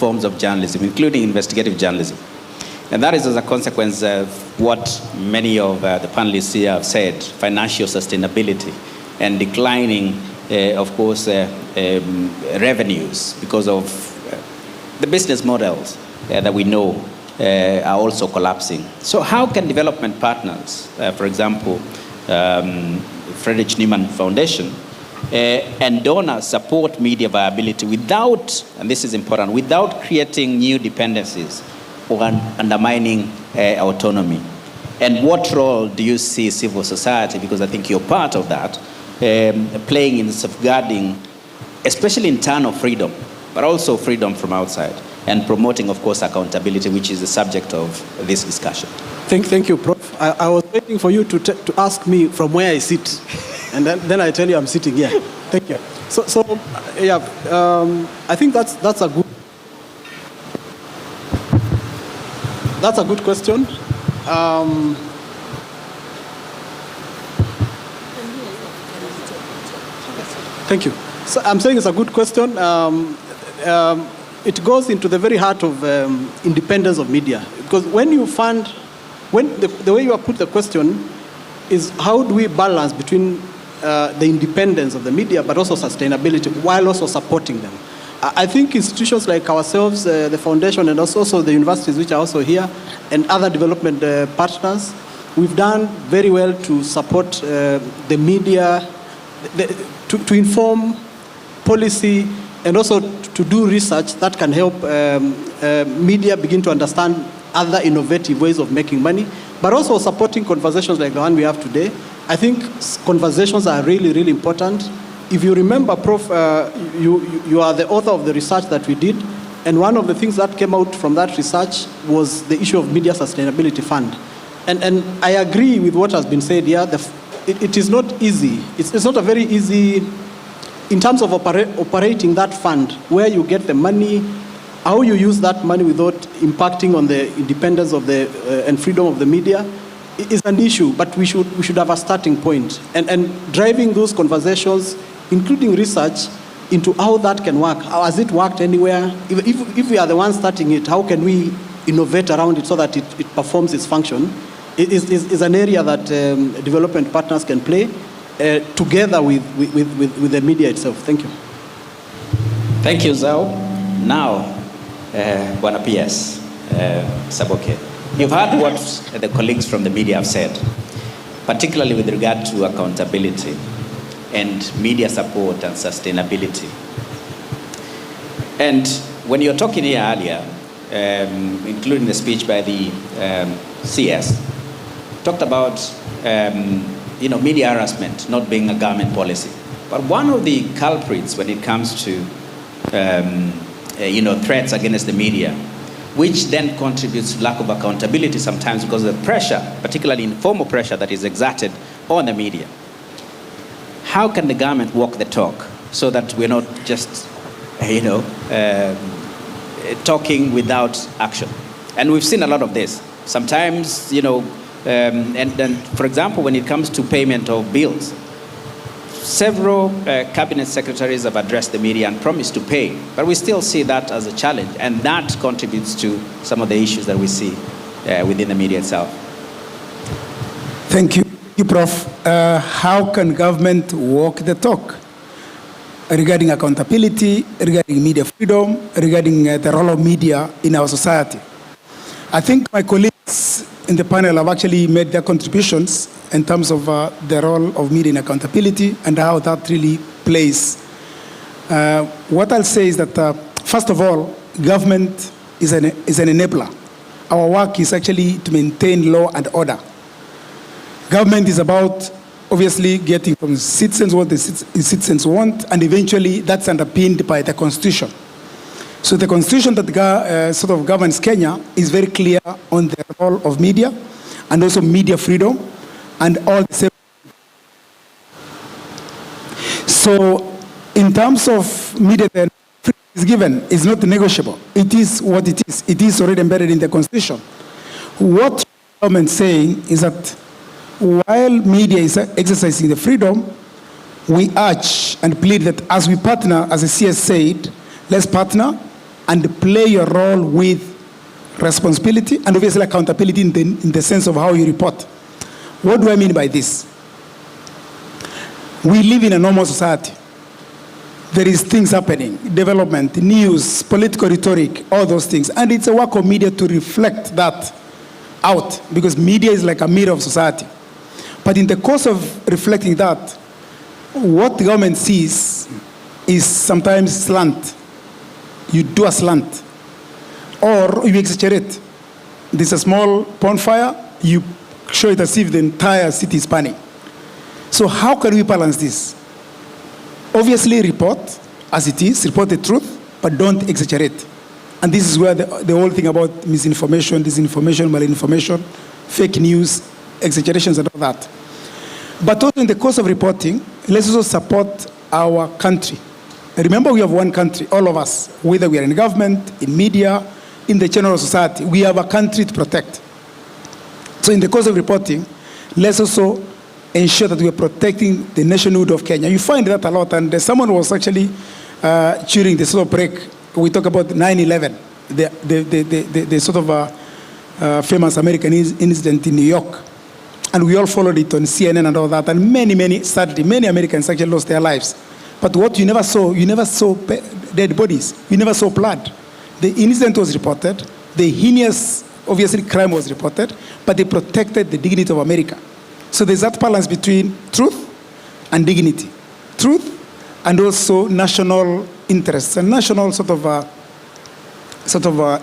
forms of journalism, including investigative journalism. And that is as a consequence of what many of the panelists here have said, financial sustainability and declining, of course, revenues because of the business models that we know are also collapsing. So how can development partners, for example, Friedrich Niemann Foundation, and donors support media viability without, and this is important, without creating new dependencies or undermining autonomy? And what role do you see civil society, because I think you're part of that, playing in safeguarding, especially internal freedom, but also freedom from outside, and promoting, of course, accountability, which is the subject of this discussion? Thank you, Prof. I was waiting for you to ask me from where I sit, and then I tell you I'm sitting here. Thank you. I think that's a good question. Thank you. So I'm saying it's a good question. It goes into the very heart of independence of media, because when you fund, the way you have put the question is how do we balance between the independence of the media but also sustainability while also supporting them? I think institutions like ourselves, the foundation, and also the universities which are also here, and other development partners, we've done very well to support the media, to inform policy, and also to do research that can help media begin to understand other innovative ways of making money, but also supporting conversations like the one we have today. I think conversations are really, really important. If you remember, Prof, you are the author of the research that we did, and one of the things that came out from that research was the issue of Media Sustainability Fund. And I agree with what has been said here. It is not easy. It's not a very easy, in terms of operating that fund, where you get the money, how you use that money without impacting on the independence of and freedom of the media is an issue, but we should have a starting point. And driving those conversations, including research, into how that can work. How has it worked anywhere? If we are the ones starting it, how can we innovate around it so that it performs its function? It is an area that development partners can play together with the media itself. Thank you. Thank you, Zhao. Now, Bwana PS, Saboke, you've heard what the colleagues from the media have said, particularly with regard to accountability and media support and sustainability. And when you're talking here earlier, including the speech by the CS, talked about media harassment not being a government policy. But one of the culprits when it comes to threats against the media, which then contributes to lack of accountability sometimes because of the pressure, particularly informal pressure that is exerted on the media. How can the government walk the talk so that we're not just, talking without action? And we've seen a lot of this. Sometimes, and for example, when it comes to payment of bills, several cabinet secretaries have addressed the media and promised to pay, but we still see that as a challenge, and that contributes to some of the issues that we see within the media itself. Thank you, Prof. How can government walk the talk regarding accountability, regarding media freedom, regarding the role of media in our society? I think my colleagues in the panel have actually made their contributions in terms of the role of media in accountability and how that really plays. What I'll say is that, first of all, government is an enabler. Our work is actually to maintain law and order. Government is about, obviously, getting from citizens what the citizens want, and eventually that's underpinned by the Constitution. So the Constitution that sort of governs Kenya is very clear on the role of media and also media freedom and all the same. So in terms of media, the freedom is given is not negotiable. It is what it is. It is already embedded in the Constitution. What the government is saying is that while media is exercising the freedom, we urge and plead that as we partner, as the CS said, let's partner and play your role with responsibility and obviously accountability in the sense of how you report. What do I mean by this? We live in a normal society. There is things happening, development, news, political rhetoric, all those things. And it's a work of media to reflect that out, because media is like a mirror of society. But in the course of reflecting that, what the government sees is sometimes slant. You do a slant, or you exaggerate. There's a small bonfire, you show it as if the entire city is burning. So how can we balance this? Obviously report as it is, report the truth, but don't exaggerate. And this is where the whole thing about misinformation, disinformation, malinformation, fake news, exaggerations and all that. But also in the course of reporting, let's also support our country. Remember, we have one country, all of us, whether we are in government, in media, in the general society, we have a country to protect. So in the course of reporting, let's also ensure that we are protecting the nationhood of Kenya. You find that a lot, and someone was actually, during the sort of break, we talk about 9/11, the sort of famous American incident in New York. And we all followed it on CNN and all that, and sadly, many Americans actually lost their lives. But what you never saw dead bodies, you never saw blood. The incident was reported, the heinous, obviously, crime was reported, but they protected the dignity of America. So there's that balance between truth and dignity. Truth and also national interests and national sort of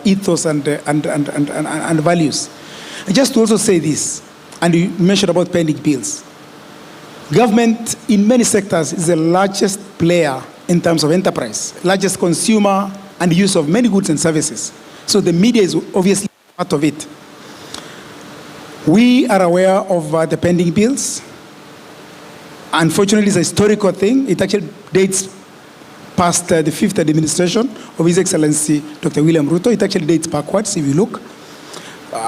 ethos and values. Just to also say this, and you mentioned about pending bills. Government in many sectors is the largest player in terms of enterprise, largest consumer and use of many goods and services. So the media is obviously part of it. We are aware of the pending bills. Unfortunately, it's a historical thing. It actually dates past the fifth administration of His Excellency Dr. William Ruto. It actually dates backwards, if you look.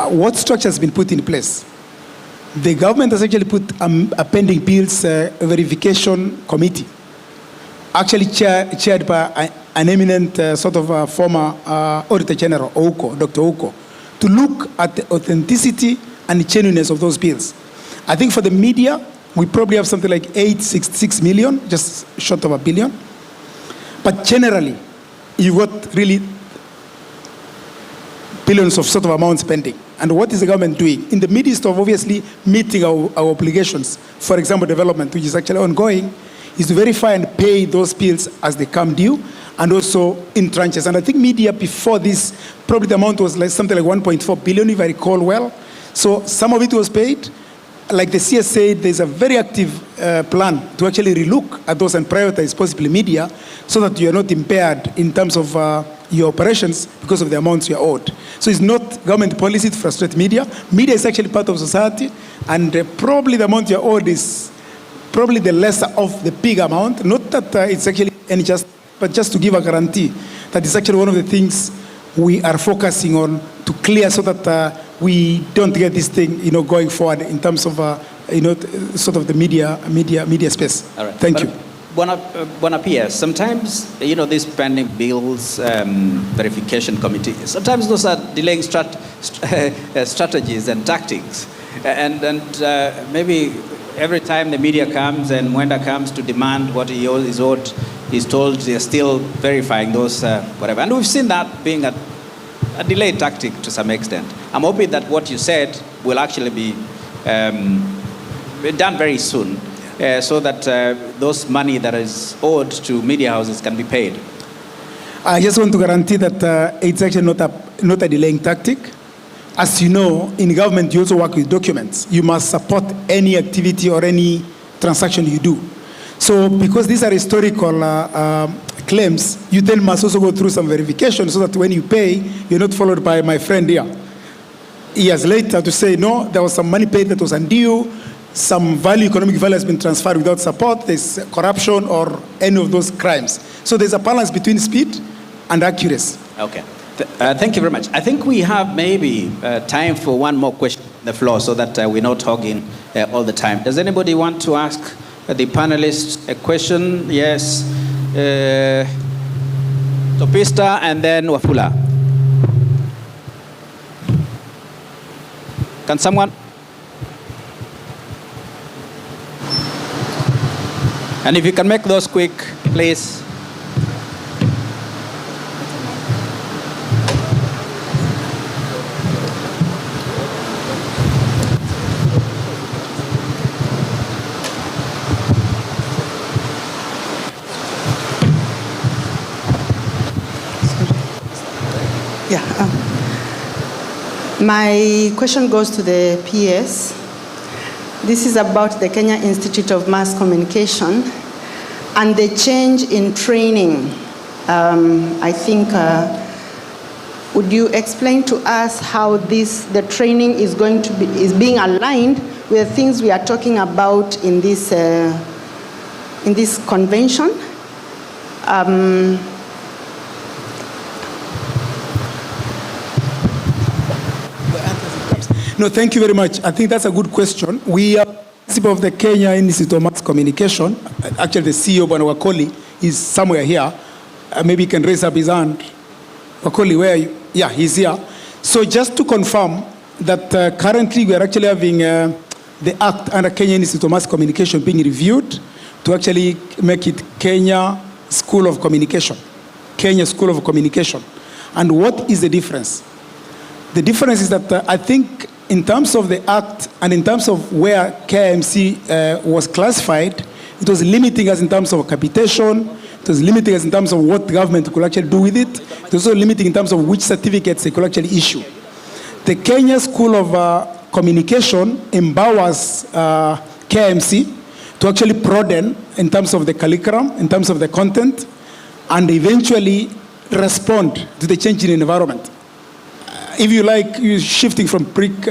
What structure has been put in place? The government has actually put a pending bills verification committee, actually chaired by an eminent former Auditor General, Ouko, Dr. Ouko, to look at the authenticity and the genuineness of those bills. I think for the media, we probably have something like 866 million, just short of $1 billion. But generally, you've got really billions of sort of amounts pending. And what is the government doing? In the midst of obviously meeting our obligations, for example, development, which is actually ongoing, is to verify and pay those bills as they come due, and also in tranches. And I think media before this, probably the amount was like something like 1.4 billion, if I recall well. So some of it was paid. Like the CS said, there's a very active plan to actually relook at those and prioritize possibly media so that you're not impaired in terms of your operations because of the amounts you're owed. So it's not government policy to frustrate media. Media is actually part of society, and probably the amount you're owed is probably the lesser of the big amount. Not that it's actually any just, but just to give a guarantee that it's actually one of the things we are focusing on to clear so that we don't get this thing, going forward in terms of, sort of the media space. All right. Thank you. Buonapia, sometimes, these pending bills, verification committee, sometimes those are delaying strategies and tactics. And maybe every time the media comes and Mwenda comes to demand what he is owed, he's told they're still verifying those, whatever. And we've seen that being a delayed tactic to some extent. I'm hoping that what you said will actually be done very soon, so that those money that is owed to media houses can be paid. I just want to guarantee that it's actually not a delaying tactic. As you know, in government, you also work with documents. You must support any activity or any transaction you do. So because these are historical claims, you then must also go through some verification so that when you pay, you're not followed by my friend here. Years later to say, no, there was some money paid that was undue, some economic value has been transferred without support, there's corruption or any of those crimes. So there's a balance between speed and accuracy. Okay. Thank you very much. I think we have maybe time for one more question on the floor so that we're not talking all the time. Does anybody want to ask the panelists a question? Yes. Topista and then Wafula. Can someone? And if you can make those quick, please. Yeah. My question goes to the PS. This is about the Kenya Institute of Mass Communication and the change in training. I think, would you explain to us how the training is being aligned with the things we are talking about in this convention? No, thank you very much. I think that's a good question. We are principal of the Kenya Institute of Mass Communication. Actually, the CEO, Bwana Wakoli, is somewhere here. Maybe he can raise up his hand. Wakoli, where are you? Yeah, he's here. So just to confirm that currently we are actually having the act under Kenya Institute of Mass Communication being reviewed to actually make it Kenya School of Communication. Kenya School of Communication. And what is the difference? The difference is that I think in terms of the act and in terms of where KIMC was classified, it was limiting us in terms of capitation, it was limiting us in terms of what the government could actually do with it, it was also limiting in terms of which certificates they could actually issue. The Kenya School of Communication empowers KIMC to actually broaden in terms of the curriculum, in terms of the content, and eventually respond to the changing environment. If you like, you're shifting from brick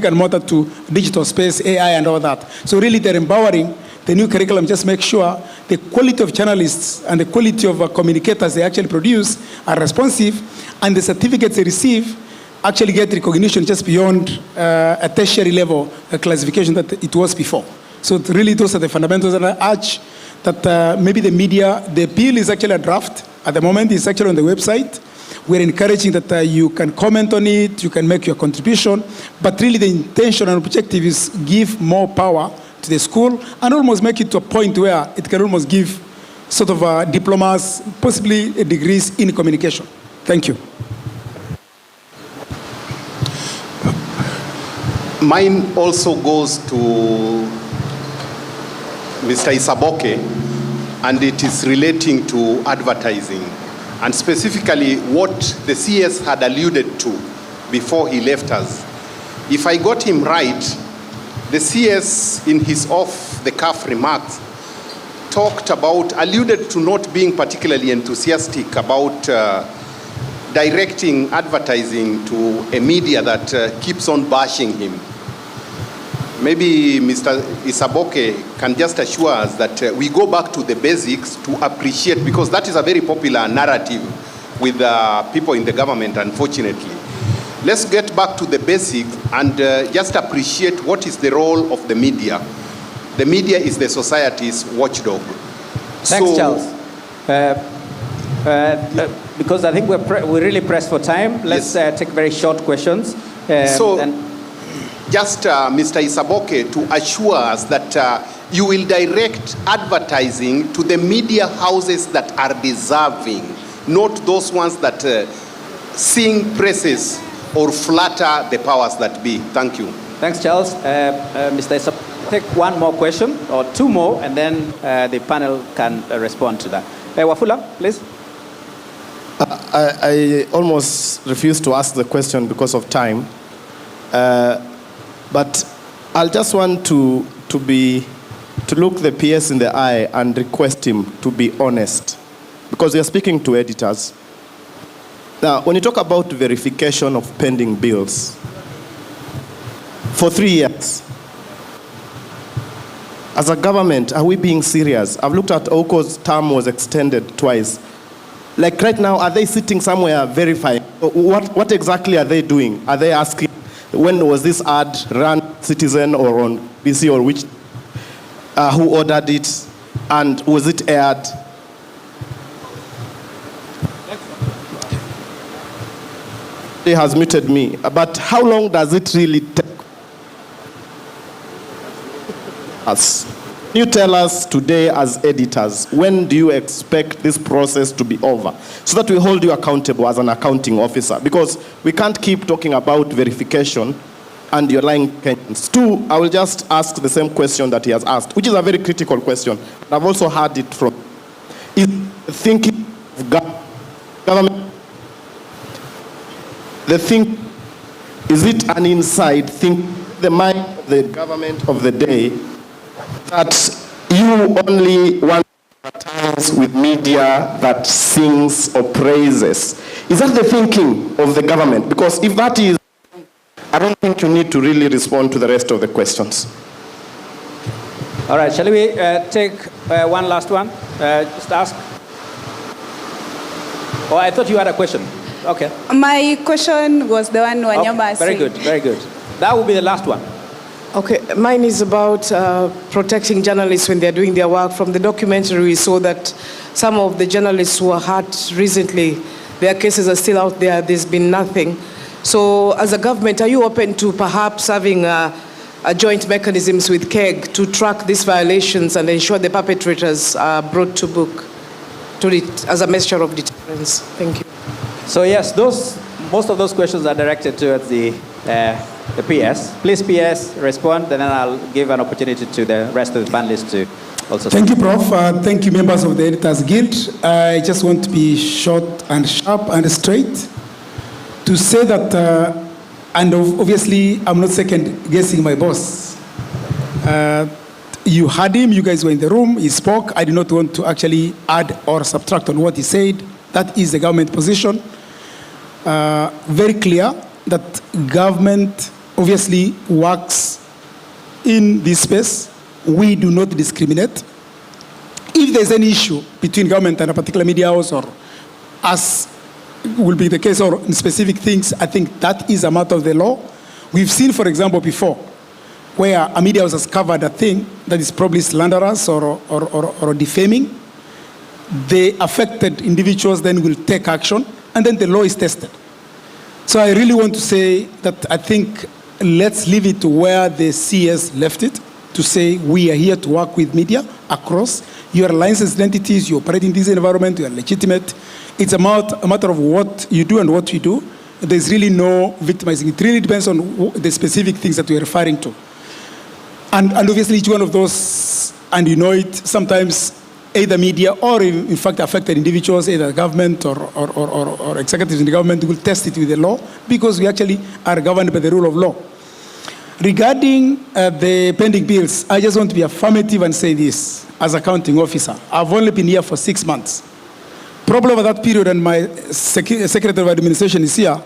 and mortar to digital space, AI and all that. So really they're empowering the new curriculum, just make sure the quality of journalists and the quality of communicators they actually produce are responsive, and the certificates they receive actually get recognition just beyond a tertiary level classification that it was before. So really those are the fundamentals, and I urge that maybe the media, the bill is actually a draft. At the moment, it's actually on the website. We're encouraging that you can comment on it, you can make your contribution, but really the intention and objective is give more power to the school and almost make it to a point where it can almost give sort of diplomas, possibly degrees in communication. Thank you. Mine also goes to Mr. Isaboke, and it is relating to advertising, and specifically what the CS had alluded to before he left us. If I got him right, the CS in his off-the-cuff remarks alluded to not being particularly enthusiastic about directing advertising to a media that keeps on bashing him. Maybe Mr. Isaboke can just assure us that we go back to the basics to appreciate, because that is a very popular narrative with people in the government, unfortunately. Let's get back to the basics and just appreciate what is the role of the media. The media is the society's watchdog. Thanks, Charles. Because I think we're really pressed for time, let's take very short questions. Just Mr. Isaboke, to assure us that you will direct advertising to the media houses that are deserving, not those ones that sing praises or flatter the powers that be. Thank you. Thanks, Charles. Mr. Isaboke, take one more question or two more, and then the panel can respond to that. Wafula, please. I almost refuse to ask the question because of time. But I'll just want to look the PS in the eye and request him to be honest, because we are speaking to editors. Now, when you talk about verification of pending bills, for 3 years, as a government, are we being serious? I've looked at OCO's term was extended twice. Like right now, are they sitting somewhere verifying? What exactly are they doing? Are they asking, when was this ad run, Citizen or on BC, or which, who ordered it, and was it aired? He has muted me. But how long does it really take us? Can you tell us today as editors, when do you expect this process to be over so that we hold you accountable as an accounting officer? Because we can't keep talking about verification and you're lying Kenyans. Two, I will just ask the same question that he has asked, which is a very critical question. I've also heard it from, is thinking of government, is it an inside think, the mind of the government of the day, that you only want to advertise with media that sings or praises? Is that the thinking of the government? Because if that is, I don't think you need to really respond to the rest of the questions. All right, shall we take one last one? Just ask. Oh, I thought you had a question. Okay. My question was the one Wanyama asked. Very good, very good. That will be the last one. Okay, mine is about protecting journalists when they're doing their work. From the documentary, we saw that some of the journalists who were hurt recently, their cases are still out there. There's been nothing. So as a government, are you open to perhaps having a joint mechanisms with KEG to track these violations and ensure the perpetrators are brought to book as a measure of deterrence? Thank you. So yes, most of those questions are directed towards the PS. Please, PS, respond, and then I'll give an opportunity to the rest of the panelists to also Thank you, Prof. Thank you, members of the Editors Guild. I just want to be short and sharp and straight to say that, and obviously I'm not second guessing my boss. You heard him, you guys were in the room, he spoke. I do not want to actually add or subtract on what he said. That is the government position. Very clear that government obviously works in this space. We do not discriminate. If there's any issue between government and a particular media house, or as will be the case, or in specific things, I think that is a matter of the law. We've seen, for example, before, where a media house has covered a thing that is probably slanderous or defaming. The affected individuals then will take action, and then the law is tested. So I really want to say that I think let's leave it to where the CS left it, to say we are here to work with media across. You are licensed entities, you operate in this environment, you are legitimate. It's a matter of what you do and what we do. There's really no victimizing. It really depends on the specific things that we're referring to. And obviously each one of those, and you know it, sometimes either media or in fact affected individuals, either government or executives in the government will test it with the law, because we actually are governed by the rule of law. Regarding the pending bills, I just want to be affirmative and say this as accounting officer. I've only been here for 6 months. Probably over that period, and my Secretary of Administration is here,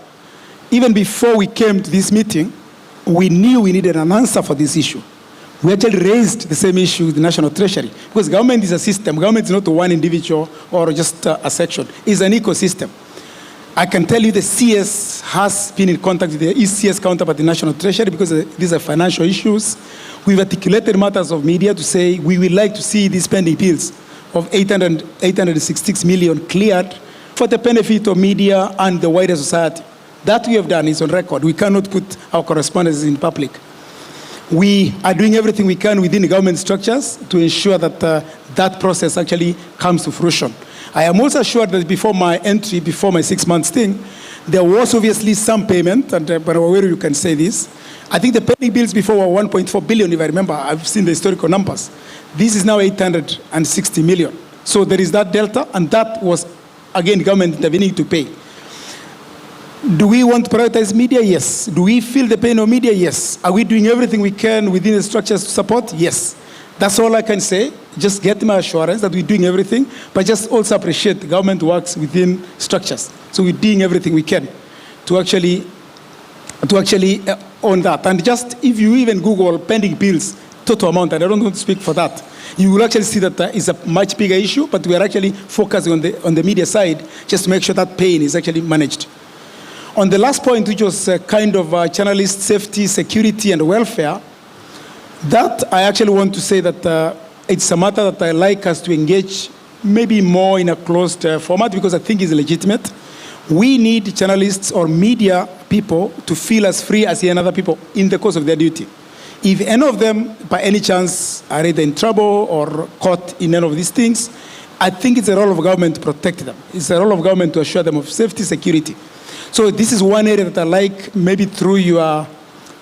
even before we came to this meeting, we knew we needed an answer for this issue. We actually raised the same issue with the National Treasury, because government is a system. Government is not one individual or just a section. It's an ecosystem. I can tell you the CS has been in contact with the ECS counterpart, the National Treasury, because these are financial issues. We've articulated matters of media to say we would like to see these pending bills of 866 million cleared for the benefit of media and the wider society. That we have done is on record. We cannot put our correspondence in public. We are doing everything we can within the government structures to ensure that that process actually comes to fruition. I am also assured that before my entry, before my 6 months thing, there was obviously some payment, and but where you can say this. I think the pending bills before were 1.4 billion, if I remember. I've seen the historical numbers. This is now 860 million. So there is that delta, and that was, again, government intervening to pay. Do we want to prioritize media? Yes. Do we feel the pain of media? Yes. Are we doing everything we can within the structures to support? Yes. That's all I can say. Just get my assurance that we're doing everything, but just also appreciate the government works within structures. So we're doing everything we can to actually own that. And just if you even Google pending bills, total amount, and I don't want to speak for that, you will actually see that it's a much bigger issue, but we are actually focusing on the media side just to make sure that pain is actually managed. On the last point, which was kind of journalist safety, security, and welfare, that I actually want to say that it's a matter that I like us to engage maybe more in a closed format, because I think it's legitimate. We need journalists or media people to feel as free as any other people in the course of their duty. If any of them, by any chance, are either in trouble or caught in any of these things, I think it's a role of government to protect them. It's a role of government to assure them of safety, security. So this is one area that I like, maybe through your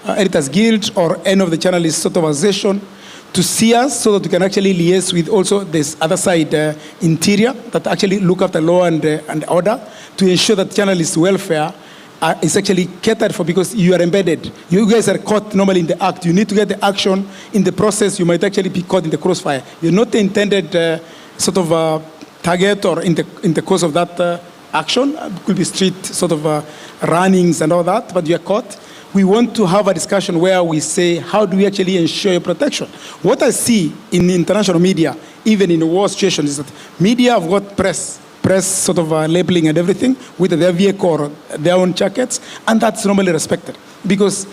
Editors Guild or any of the journalists sort of association, to see us so that we can actually liaise with also this other side, interior, that actually look after law and order, to ensure that journalists' welfare is actually catered for, because you are embedded. You guys are caught normally in the act. You need to get the action in the process. You might actually be caught in the crossfire. You're not the intended sort of target or in the course of that action. It could be street sort of runnings and all that, but you are caught. We want to have a discussion where we say, how do we actually ensure your protection? What I see in international media, even in war situations, is that media have got press sort of labeling and everything with their vehicle or their own jackets, and that's normally respected. Because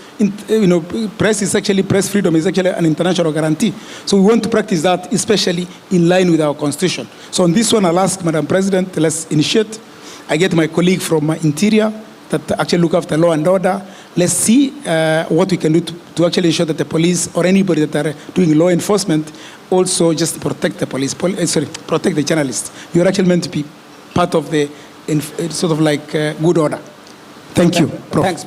press freedom is actually an international guarantee. So we want to practice that, especially in line with our constitution. So on this one, I'll ask Madam President, let's initiate. I get my colleague from Interior that actually look after law and order. Let's see what we can do to actually ensure that the police or anybody that are doing law enforcement also just protect the protect the journalists. You're actually meant to be part of the sort of like good order. Thank you, Prof. Thanks,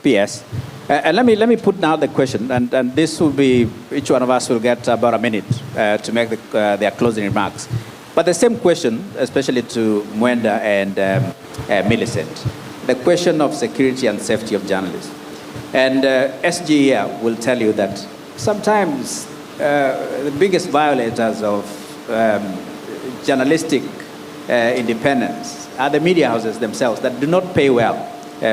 PS. And let me put now the question, and this will be, each one of us will get about a minute to make their closing remarks. But the same question, especially to Mwenda and Millicent, the question of security and safety of journalists. And SG here will tell you that sometimes the biggest violators of journalistic independence are the media houses themselves that do not pay well,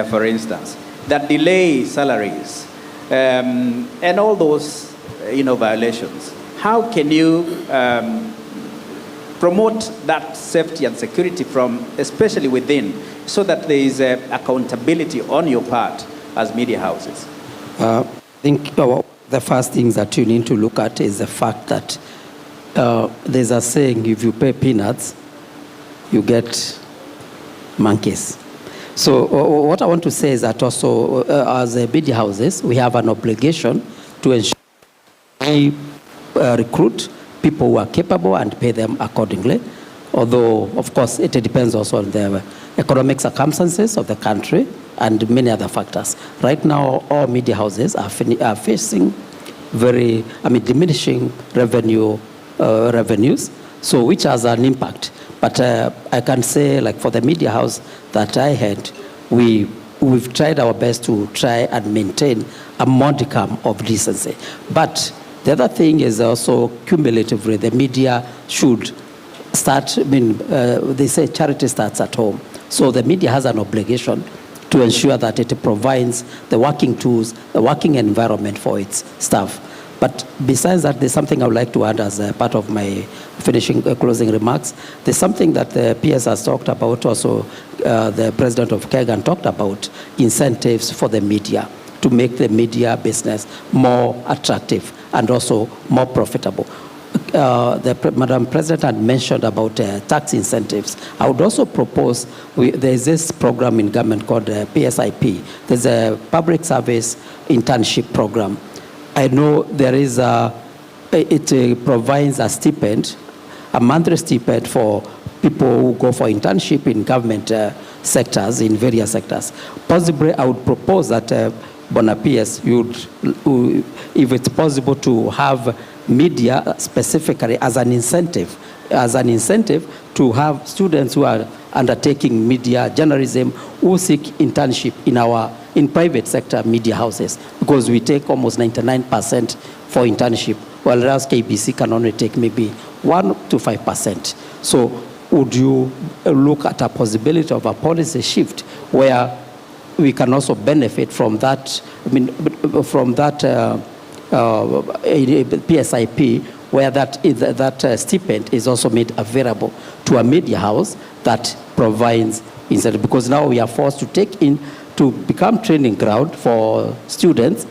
for instance, that delay salaries, and all those violations. How can you promote that safety and security from, especially within, so that there is accountability on your part as media houses? I think the first things that you need to look at is the fact that there's a saying, if you pay peanuts, you get monkeys. So what I want to say is that also as media houses, we have an obligation to ensure we recruit people who are capable and pay them accordingly. Although, of course, it depends also on the economic circumstances of the country and many other factors. Right now, all media houses are facing diminishing revenues, so which has an impact. But I can say, like for the media house that I had, we've tried our best to try and maintain a modicum of decency. But the other thing is also cumulatively, the media should start, they say charity starts at home. So the media has an obligation to ensure that it provides the working tools, the working environment for its staff. But besides that, there's something I would like to add as a part of my closing remarks. There's something that the PS has talked about, also the president of KEGAN talked about, incentives for the media to make the media more attractive and also more profitable. Madam President had mentioned about tax incentives. I would also propose, there's this program in government called PSIP. There's a public service internship program. I know there is it provides a stipend, a monthly stipend for people who go for internship in government sectors, in various sectors. Possibly, I would propose that Bona PS, if it's possible to have media specifically as an incentive to have students who are undertaking media journalism who seek internship in private sector media houses, because we take almost 99% for internship, whereas KBC can only take maybe 1 to 5%. So would you look at a possibility of a policy shift where we can also benefit from that, PSIP, where that stipend is also made available to a media house that provides instead, because now we are forced to become training ground for students,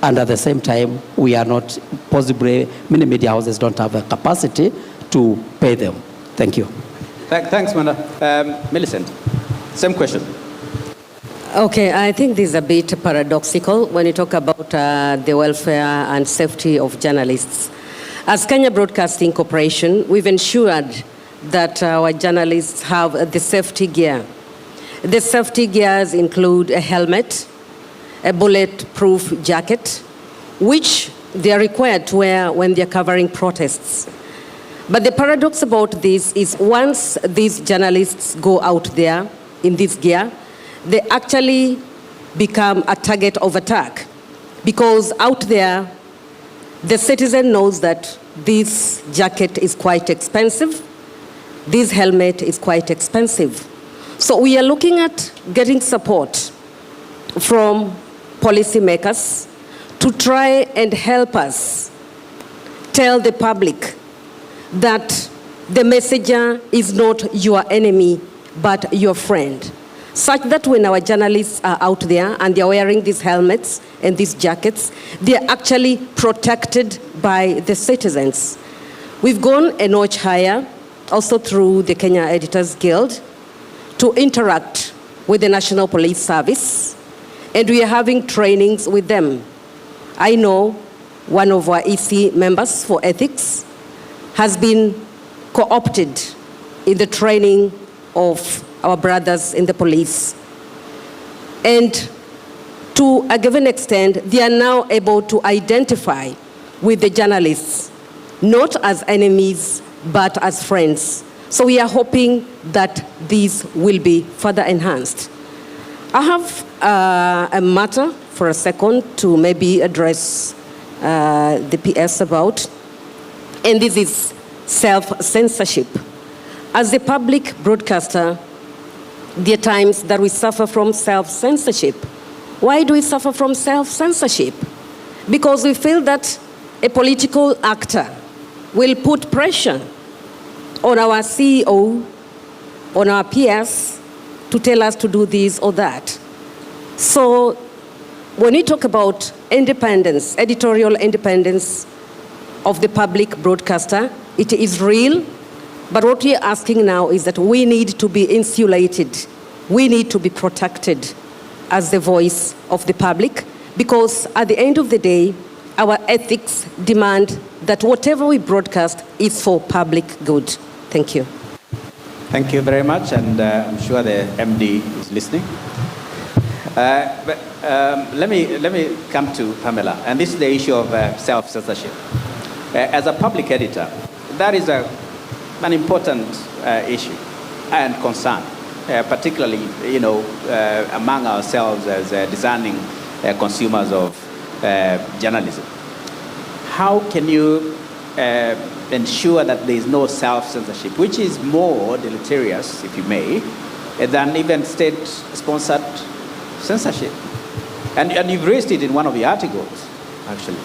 and at the same time we are not, possibly many media houses don't have a capacity to pay them. Thank you. Thanks, Manda. Millicent, same question. Okay, I think this is a bit paradoxical when you talk about the welfare and safety of journalists. As Kenya Broadcasting Corporation, we've ensured that our journalists have the safety gear. The safety gears include a helmet, a bulletproof jacket, which they are required to wear when they're covering protests. But the paradox about this is once these journalists go out there in this gear, they actually become a target of attack. Because out there, the citizen knows that this jacket is quite expensive, this helmet is quite expensive. So we are looking at getting support from policymakers to try and help us tell the public that the messenger is not your enemy, but your friend. Such that when our journalists are out there and they're wearing these helmets and these jackets, they're actually protected by the citizens. We've gone a notch higher, also through the Kenya Editors Guild, to interact with the National Police Service, and we are having trainings with them. I know one of our EC members for ethics has been co-opted in the training of our brothers in the police. And to a given extent, they are now able to identify with the journalists, not as enemies, but as friends. So we are hoping that these will be further enhanced. I have a matter for a second to maybe address the PS about, and this is self-censorship. As a public broadcaster, there are times that we suffer from self-censorship. Why do we suffer from self-censorship? Because we feel that a political actor will put pressure on our CEO, on our PS, to tell us to do this or that. So when we talk about independence, editorial independence of the public broadcaster, it is real. But what we are asking now is that we need to be insulated. We need to be protected as the voice of the public, because at the end of the day, our ethics demand that whatever we broadcast is for public good. Thank you. Thank you very much, and I'm sure the MD is listening. Let me come to Pamela, and this is the issue of self-censorship. As a public editor, that is an important issue and concern, particularly, among ourselves as discerning consumers of journalism. How can you ensure that there is no self-censorship, which is more deleterious, if you may, than even state-sponsored censorship? And you've raised it in one of your articles, actually.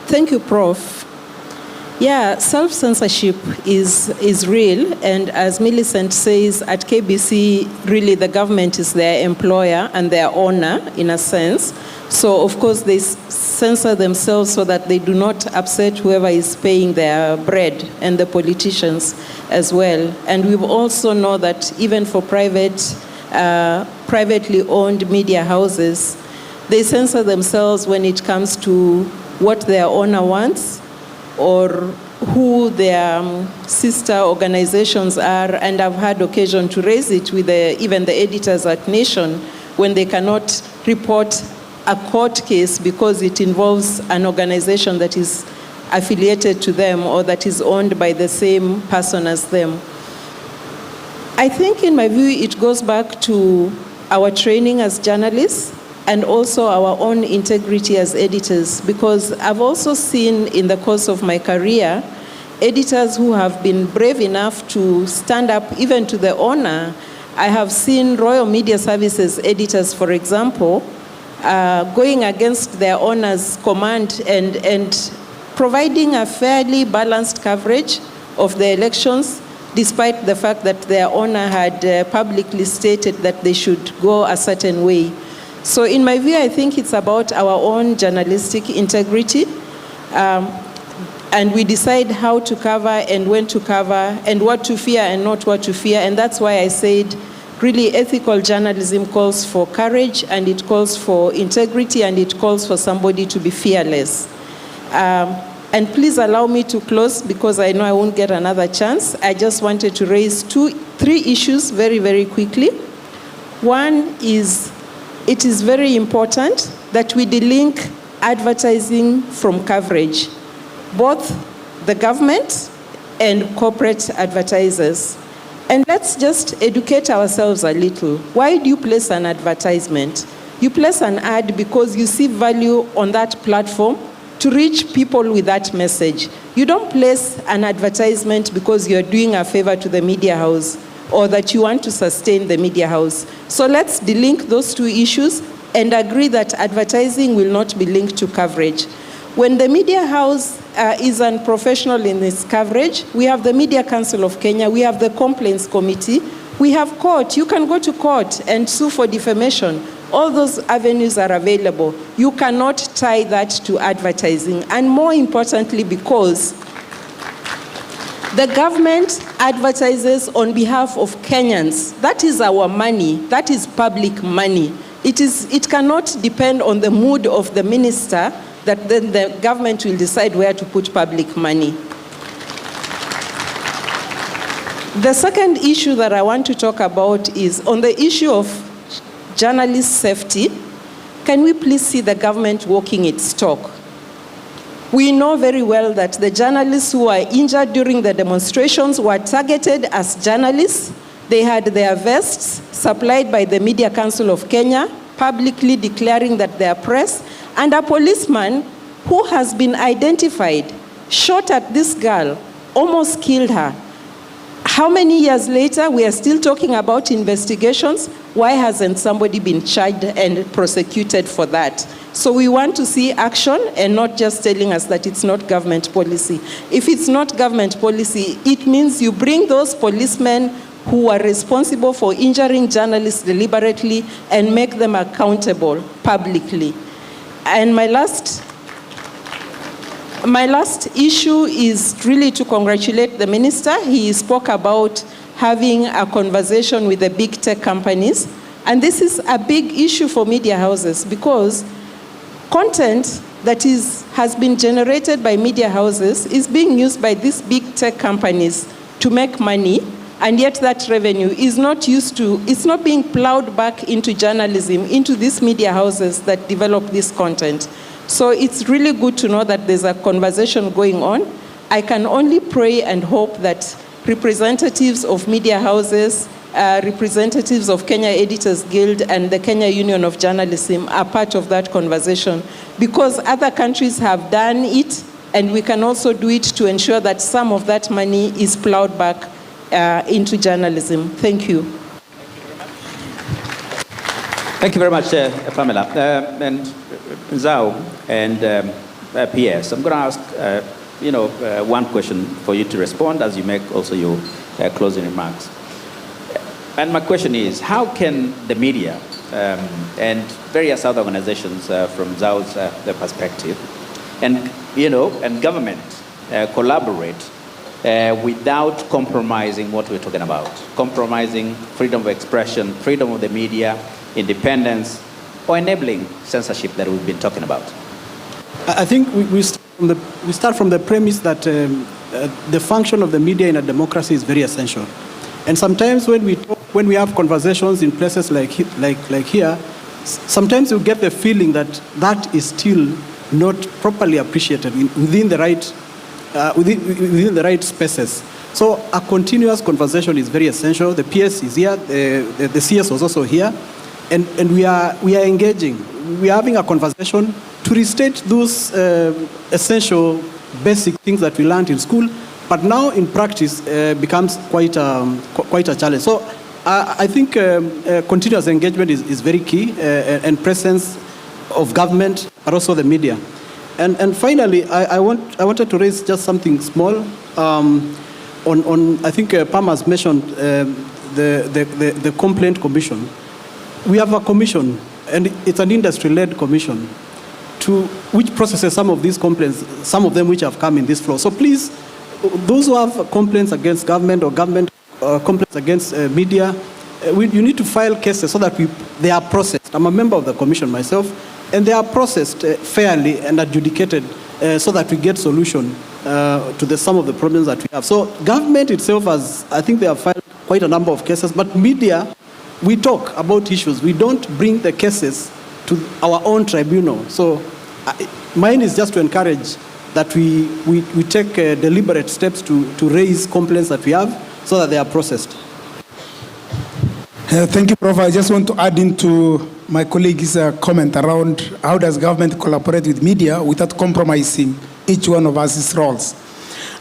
Thank you, Prof. Yeah, self-censorship is real, and as Millicent says, at KBC, really the government is their employer and their owner, in a sense. So, of course, they censor themselves so that they do not upset whoever is paying their bread, and the politicians as well. And we also know that even for privately owned media houses, they censor themselves when it comes to what their owner wants, or who their sister organizations are, and I've had occasion to raise it with even the editors at Nation when they cannot report a court case because it involves an organization that is affiliated to them or that is owned by the same person as them. I think, in my view, it goes back to our training as journalists and also our own integrity as editors, because I've also seen in the course of my career editors who have been brave enough to stand up even to the owner. I have seen Royal Media Services editors, for example, going against their owner's command and providing a fairly balanced coverage of the elections, despite the fact that their owner had publicly stated that they should go a certain way. So in my view, I think it's about our own journalistic integrity. and we decide how to cover and when to cover and what to fear and not what to fear. And that's why I said really ethical journalism calls for courage, and it calls for integrity, and it calls for somebody to be fearless. And please allow me to close because I know I won't get another chance. I just wanted to raise three issues very, very quickly. One is, it is very important that we delink advertising from coverage, both the government and corporate advertisers. And let's just educate ourselves a little. Why do you place an advertisement? You place an ad because you see value on that platform to reach people with that message. You don't place an advertisement because you're doing a favor to the media house or that you want to sustain the media house. So let's delink those two issues and agree that advertising will not be linked to coverage. When the media house is unprofessional in its coverage, we have the Media Council of Kenya, we have the Complaints Committee, we have court. You can go to court and sue for defamation. All those avenues are available. You cannot tie that to advertising. And more importantly, because the government advertises on behalf of Kenyans. That is our money. That is public money. It cannot depend on the mood of the minister that then the government will decide where to put public money. The second issue that I want to talk about is on the issue of journalist safety. Can we please see the government walking its talk? We know very well that the journalists who were injured during the demonstrations were targeted as journalists. They had their vests supplied by the Media Council of Kenya, publicly declaring that they are press, and a policeman who has been identified shot at this girl, almost killed her. How many years later, we are still talking about investigations? Why hasn't somebody been charged and prosecuted for that? So we want to see action and not just telling us that it's not government policy. If it's not government policy, it means you bring those policemen who are responsible for injuring journalists deliberately and make them accountable publicly. And my last issue is really to congratulate the minister. He spoke about having a conversation with the big tech companies. And this is a big issue for media houses because content that has been generated by media houses is being used by these big tech companies to make money, and yet that revenue is not it's not being plowed back into journalism, into these media houses that develop this content. So it's really good to know that there's a conversation going on. I can only pray and hope that representatives of media houses, representatives of Kenya Editors Guild and the Kenya Union of Journalism are part of that conversation, because other countries have done it, and we can also do it to ensure that some of that money is plowed back into journalism. Thank you. Thank you very much, Pamela. And Zhao and PS, I'm going to ask one question for you to respond as you make also your closing remarks. And my question is, how can the media and various other organizations from Zhao's perspective and government collaborate without compromising what we're talking about, compromising freedom of expression, freedom of the media, independence, or enabling censorship that we've been talking about? I think we start from the premise that the function of the media in a democracy is very essential. And sometimes when we have conversations in places like here, sometimes you get the feeling that that is still not properly appreciated within the right spaces. So a continuous conversation is very essential. The PS is here, the CS was also here, and we are engaging. We are having a conversation to restate those essential basic things that we learned in school, but now in practice becomes quite a challenge. So I think continuous engagement is very key, and presence of government, but also the media. And finally, I wanted to raise just something small on I think Pam has mentioned the Complaint Commission. We have a commission, and it's an industry-led commission, to which processes some of these complaints, some of them which have come in this floor. So please, those who have complaints against government or government complaints against media, you need to file cases so that they are processed. I'm a member of the commission myself, and they are processed fairly and adjudicated so that we get solution to some of the problems that we have. So government itself has, I think they have filed quite a number of cases, but media, we talk about issues. We don't bring the cases to our own tribunal. So mine is just to encourage that we take deliberate steps to raise complaints that we have so that they are processed. Thank you, Prof. I just want to add into my colleague's comment around how does government collaborate with media without compromising each one of us' roles.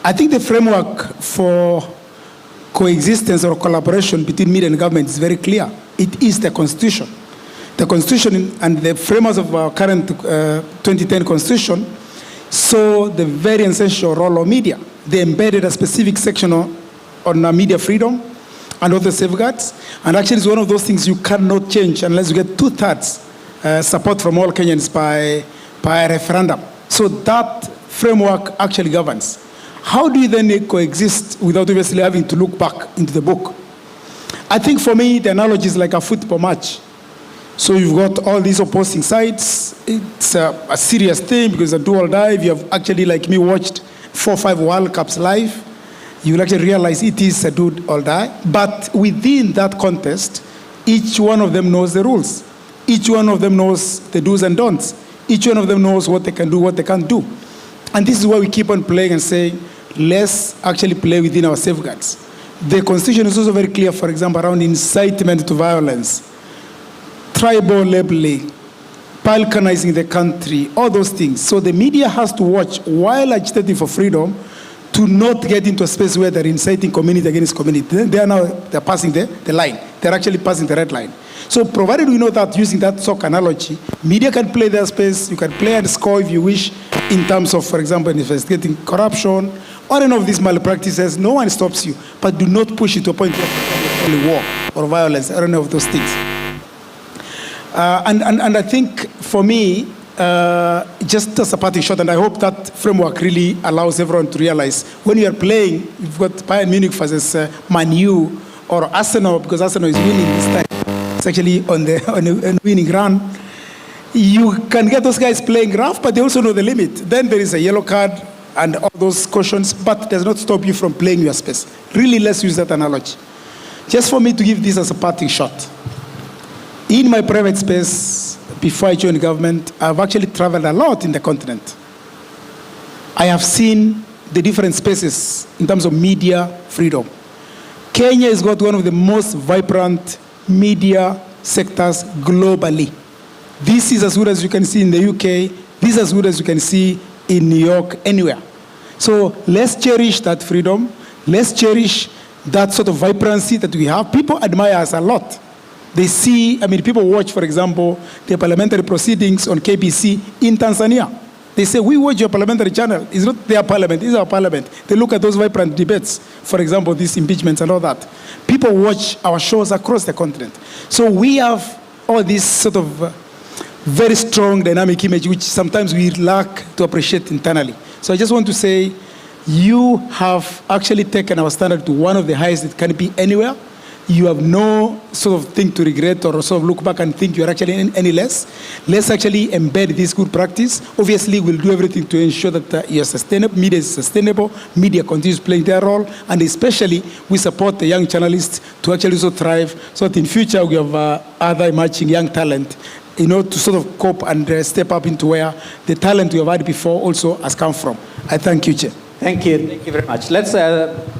I think the framework for coexistence or collaboration between media and government is very clear. It is the Constitution. The Constitution and the frameworks of our current 2010 Constitution saw the very essential role of media. They embedded a specific section on media freedom and other safeguards. And actually it's one of those things you cannot change unless you get 2/3 support from all Kenyans by a referendum. So that framework actually governs. How do you then coexist without obviously having to look back into the book? I think for me, the analogy is like a football match. So you've got all these opposing sides. It's a serious thing because it's a do or die. If you have actually, like me, watched 4 or 5 World Cups live, you will actually realize it is a do or die. But within that contest, each one of them knows the rules. Each one of them knows the do's and don'ts. Each one of them knows what they can do, what they can't do. And this is why we keep on playing and saying, let's actually play within our safeguards. The Constitution is also very clear, for example, around incitement to violence, tribal labeling, balkanizing the country, all those things. So the media has to watch, while agitating for freedom, to not get into a space where they're inciting community against community. They're passing the line. They're actually passing the red line. So provided we know that, using that soccer analogy, media can play their space, you can play and score if you wish, in terms of, for example, investigating corruption, or any of these malpractices. No one stops you, but do not push it to a point of war or violence, or any of those things. And I think for me, just as a parting shot, and I hope that framework really allows everyone to realize when you are playing, you've got Bayern Munich versus Man U or Arsenal, because Arsenal is winning this time. It's actually on a winning run. You can get those guys playing rough, but they also know the limit. Then there is a yellow card and all those cautions, but it does not stop you from playing your space. Really, let's use that analogy. Just for me to give this as a parting shot. In my private space, before I joined government, I've actually traveled a lot in the continent. I have seen the different spaces in terms of media freedom. Kenya has got one of the most vibrant media sectors globally. This is as good as you can see in the UK. This is as good as you can see in New York, anywhere. So let's cherish that freedom. Let's cherish that sort of vibrancy that we have. People admire us a lot. They see, people watch, for example, the parliamentary proceedings on KBC in Tanzania. They say, we watch your parliamentary channel. It's not their parliament, it's our parliament. They look at those vibrant debates, for example, these impeachments and all that. People watch our shows across the continent. So we have all this sort of very strong dynamic image, which sometimes we lack to appreciate internally. So I just want to say, you have actually taken our standard to one of the highest it can be anywhere. You have no sort of thing to regret or sort of look back and think you are actually any less. Let's actually embed this good practice. Obviously, we'll do everything to ensure that you're sustainable, media is sustainable, media continues playing their role, and especially we support the young journalists to actually also thrive, so that in future we have other emerging young talent, to sort of cope and step up into where the talent we have had before also has come from. I thank you, Chair. Thank you. Thank you very much. Let's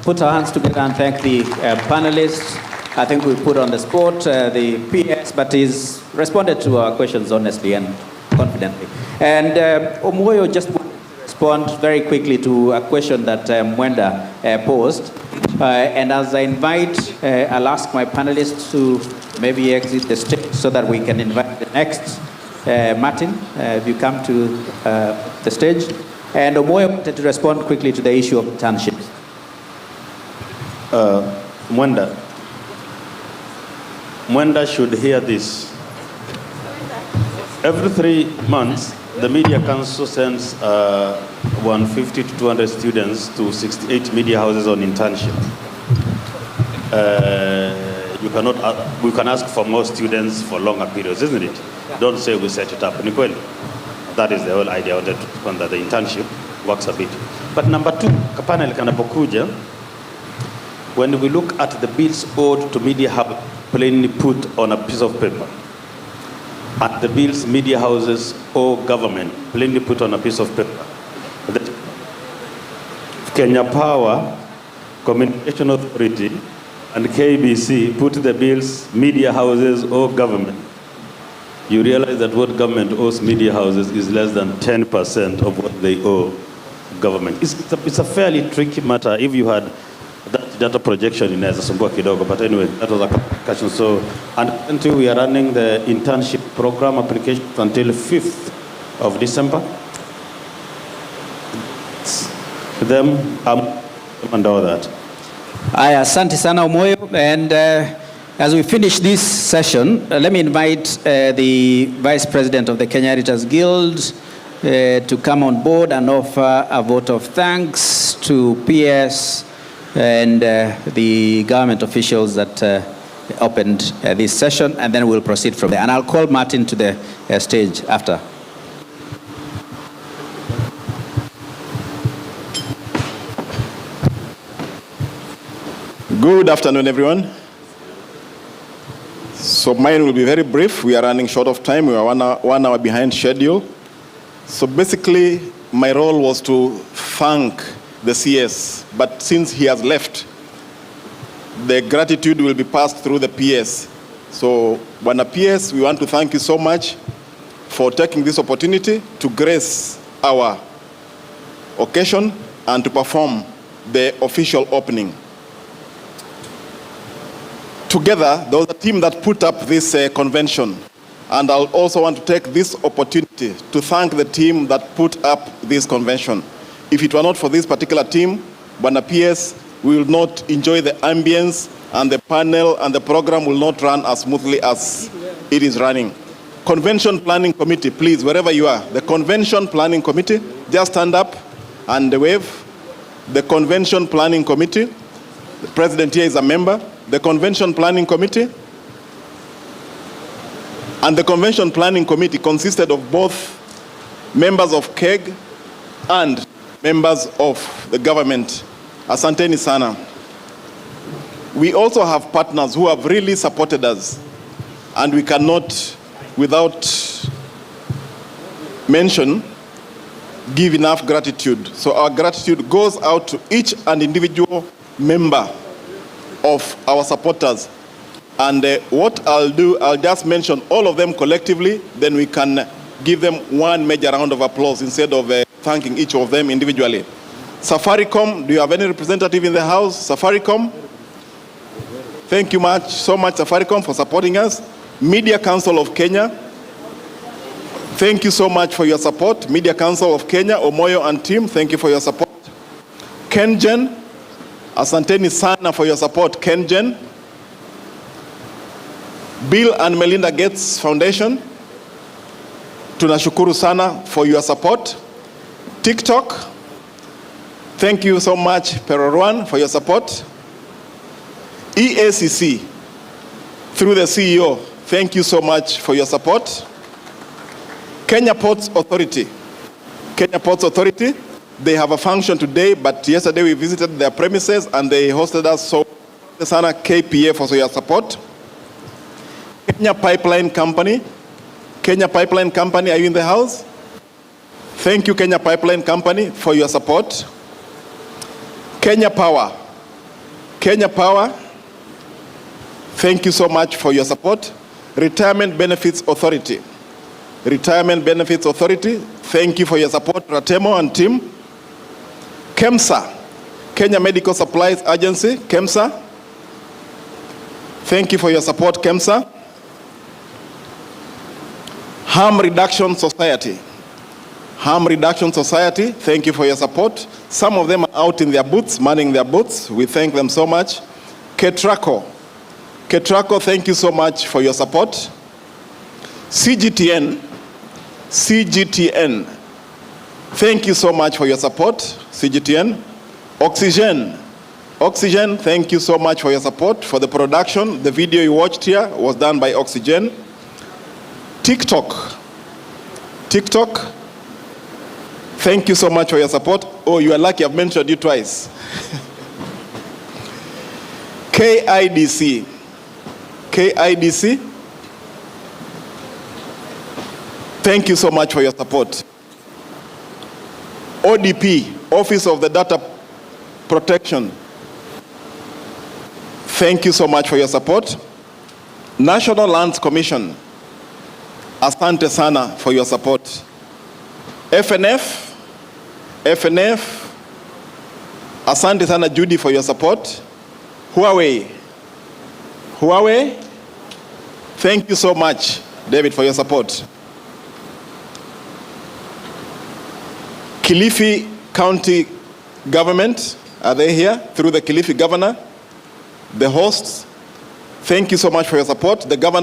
put our hands together and thank the panelists. I think we put on the spot the PS, but he's responded to our questions honestly and confidently. And Omoyo just wanted to respond very quickly to a question that Mwenda posed. And as I invite, I'll ask my panelists to maybe exit the stage so that we can invite the next. Martin, if you come to the stage. And Omoyo wanted to respond quickly to the issue of internships. Mwenda should hear this. Every 3 months, The Media Council sends 150 to 200 students to 68 media houses on internship. We can ask for more students for longer periods, isn't it? Don't say we set it up. Nikweli. That is the whole idea. I wanted to point that the internship works a bit. But number two, kapanel kanapokuja, when we look at the bills owed to media hub plainly put on a piece of paper, at the bills media houses owe government plainly put on a piece of paper, that Kenya Power, Communication Authority, and KBC put the bills media houses owe government, you realize that what government owes media houses is less than 10% of what they owe government. It's a fairly tricky matter if you had that data projection in Ezasumbua Kidogo, but anyway, that was a question. So, and until we are running the internship program application until 5th of December, them and all that. Asante sana Omoyo, and as we finish this session, let me invite the Vice President of the Kenya Editors Guild to come on board and offer a vote of thanks to PS and the government officials that opened this session, and then we'll proceed from there. And I'll call Martin to the stage after. Good afternoon, everyone. So mine will be very brief. We are running short of time. We are 1 hour behind schedule. So basically, my role was to thank the CS, but since he has left, the gratitude will be passed through the PS. So, Bwana PS, we want to thank you so much for taking this opportunity to grace our occasion and to perform the official opening. Together, there was a team that put up this convention, and I'll also want to take this opportunity to thank the team that put up this convention. If it were not for this particular team, Bwana PS, we will not enjoy the ambience, and the panel and the program will not run as smoothly as it is running. Convention Planning Committee, please, wherever you are, the Convention Planning Committee, just stand up and wave. The Convention Planning Committee, the President here is a member. The Convention Planning Committee, and the Convention Planning Committee consisted of both members of KEG and members of the government. Asanteni sana. We also have partners who have really supported us, and we cannot, without mention, give enough gratitude. So our gratitude goes out to each and individual member of our supporters. And what I'll do, I'll just mention all of them collectively, then we can give them one major round of applause instead of thanking each of them individually. Safaricom, do you have any representative in the house? Safaricom? Thank you so much, Safaricom, for supporting us. Media Council of Kenya, thank you so much for your support. Media Council of Kenya, Omoyo and team, thank you for your support. KenGen, asanteni sana for your support, KenGen. Bill and Melinda Gates Foundation, tunashukuru sana for your support. TikTok, thank you so much, Perorwan, for your support. EACC, through the CEO, thank you so much for your support. Kenya Ports Authority, they have a function today, but yesterday we visited their premises and they hosted us, so sana KPA for your support. Kenya Pipeline Company, are you in the house? Thank you, Kenya Pipeline Company, for your support. Kenya Power, thank you so much for your support. Retirement Benefits Authority, thank you for your support, Ratemo and team. KEMSA, Kenya Medical Supplies Agency, KEMSA, thank you for your support, KEMSA. Harm Reduction Society, thank you for your support. Some of them are out in their booths, manning their booths. We thank them so much. Ketraco, thank you so much for your support. CGTN, CGTN, thank you so much for your support, CGTN. Oxygen, thank you so much for your support for the production. The video you watched here was done by Oxygen. TikTok, thank you so much for your support. Oh, you are lucky I've mentioned you twice. KIDC, thank you so much for your support. ODP, Office of the Data Protection, thank you so much for your support. National Lands Commission, asante sana for your support. FNF, asante sana Judy for your support. Huawei, thank you so much David for your support. Kilifi County Government, are they here? Through the Kilifi Governor, the hosts, thank you so much for your support. The Governor